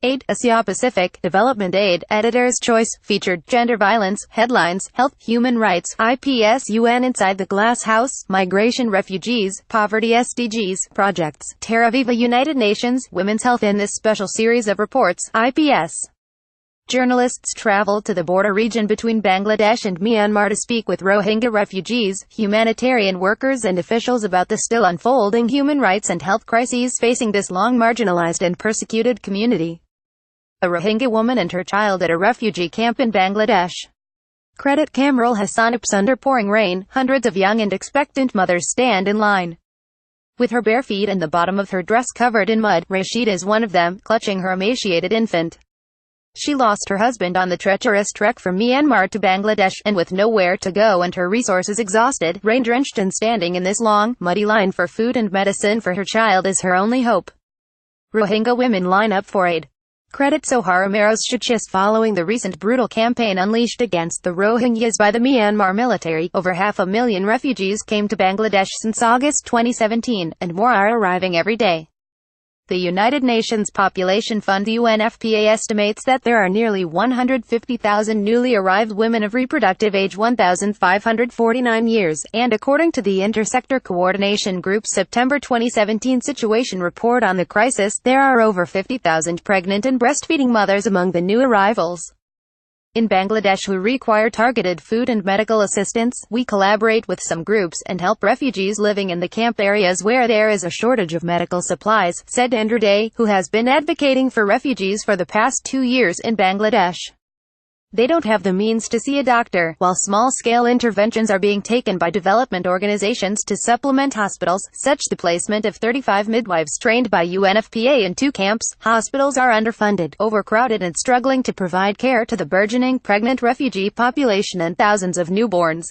8. AsiaPacific, Development Aid, Editor's Choice, featured, Gender Violence, Headlines, Health, Human Rights, IPS UN Inside the Glasshouse, Migration Refugees, Poverty SDGs, Projects, TerraViva United Nations, Women's Health. In this special series of reports, IPS journalists traveled to the border region between Bangladesh and Myanmar to speak with Rohingya refugees, humanitarian workers and officials about the still unfolding human rights and health crises facing this long marginalized and persecuted community. A Rohingya woman and her child at a refugee camp in Bangladesh. Credit Kamrul Hassanap's under pouring rain, hundreds of young and expectant mothers stand in line. With her bare feet and the bottom of her dress covered in mud, Rashid is one of them, clutching her emaciated infant. She lost her husband on the treacherous trek from Myanmar to Bangladesh, and with nowhere to go and her resources exhausted, rain-drenched and standing in this long, muddy line for food and medicine for her child is her only hope. Rohingya women line up for aid. Credit Sohara Maros Shachis. Following the recent brutal campaign unleashed against the Rohingyas by the Myanmar military, over 500,000 refugees came to Bangladesh since August 2017, and more are arriving every day. The United Nations Population Fund UNFPA estimates that there are nearly 150,000 newly arrived women of reproductive age 1,549 years, and according to the Intersector Coordination Group's September 2017 Situation Report on the crisis, there are over 50,000 pregnant and breastfeeding mothers among the new arrivals in Bangladesh who require targeted food and medical assistance. We collaborate with some groups and help refugees living in the camp areas where there is a shortage of medical supplies, said Andrew Day, who has been advocating for refugees for the past 2 years in Bangladesh. They don't have the means to see a doctor, while small-scale interventions are being taken by development organizations to supplement hospitals, such the placement of 35 midwives trained by UNFPA in 2 camps. Hospitals are underfunded, overcrowded and struggling to provide care to the burgeoning pregnant refugee population and thousands of newborn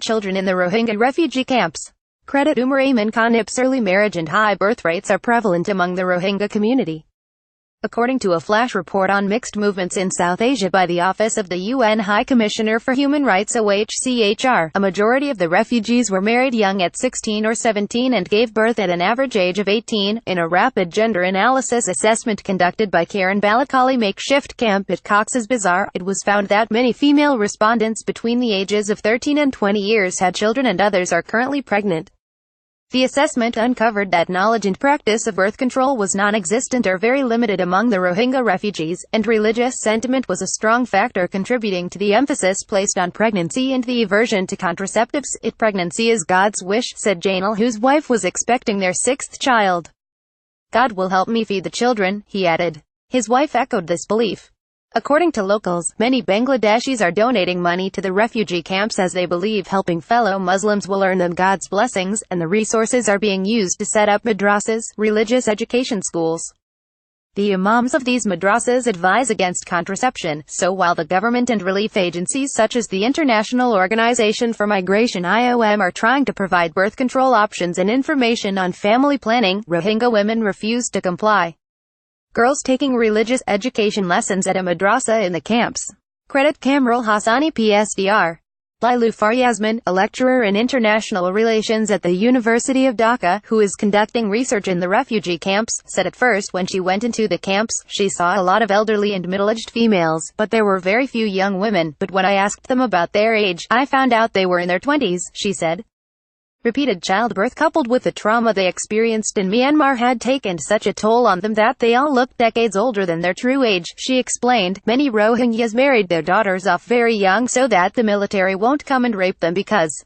children in the Rohingya refugee camps. Credit Umar Ayman Khanip's early marriage and high birth rates are prevalent among the Rohingya community. According to a flash report on mixed movements in South Asia by the Office of the UN High Commissioner for Human Rights OHCHR, a majority of the refugees were married young at 16 or 17 and gave birth at an average age of 18. In a rapid gender analysis assessment conducted by Karen Balakali makeshift camp at Cox's Bazar, it was found that many female respondents between the ages of 13 and 20 years had children and others are currently pregnant. The assessment uncovered that knowledge and practice of birth control was non-existent or very limited among the Rohingya refugees, and religious sentiment was a strong factor contributing to the emphasis placed on pregnancy and the aversion to contraceptives. Pregnancy is God's wish, said Jainal, whose wife was expecting their 6th child. God will help me feed the children, he added. His wife echoed this belief. According to locals, many Bangladeshis are donating money to the refugee camps as they believe helping fellow Muslims will earn them God's blessings, and the resources are being used to set up madrasas, religious education schools. The imams of these madrasas advise against contraception, so while the government and relief agencies such as the International Organization for Migration IOM are trying to provide birth control options and information on family planning, Rohingya women refuse to comply. Girls taking religious education lessons at a madrasa in the camps. Credit Kamrul Hassani PSDR. Lailu Faryazman, a lecturer in international relations at the University of Dhaka, who is conducting research in the refugee camps, said at first when she went into the camps, she saw a lot of elderly and middle-aged females, but there were very few young women. But when I asked them about their age, I found out they were in their 20s, she said. Repeated childbirth coupled with the trauma they experienced in Myanmar had taken such a toll on them that they all looked decades older than their true age, she explained. Many Rohingyas married their daughters off very young so that the military won't come and rape them because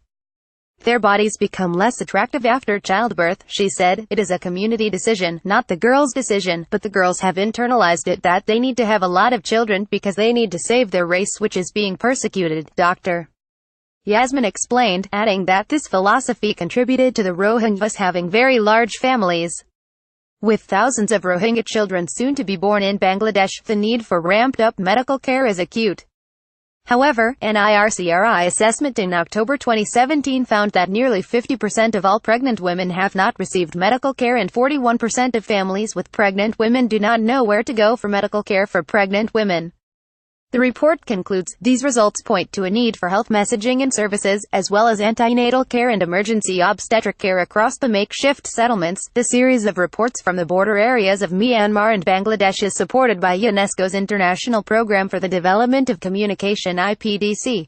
their bodies become less attractive after childbirth, she said. It is a community decision, not the girls' decision, but the girls have internalized it that they need to have a lot of children because they need to save their race which is being persecuted, Dr. Yasmin explained, adding that this philosophy contributed to the Rohingyas having very large families. With thousands of Rohingya children soon to be born in Bangladesh, the need for ramped-up medical care is acute. However, an IRCRI assessment in October 2017 found that nearly 50% of all pregnant women have not received medical care and 41% of families with pregnant women do not know where to go for medical care for pregnant women. The report concludes, these results point to a need for health messaging and services, as well as antenatal care and emergency obstetric care across the makeshift settlements. The series of reports from the border areas of Myanmar and Bangladesh is supported by UNESCO's International Programme for the Development of Communication (IPDC).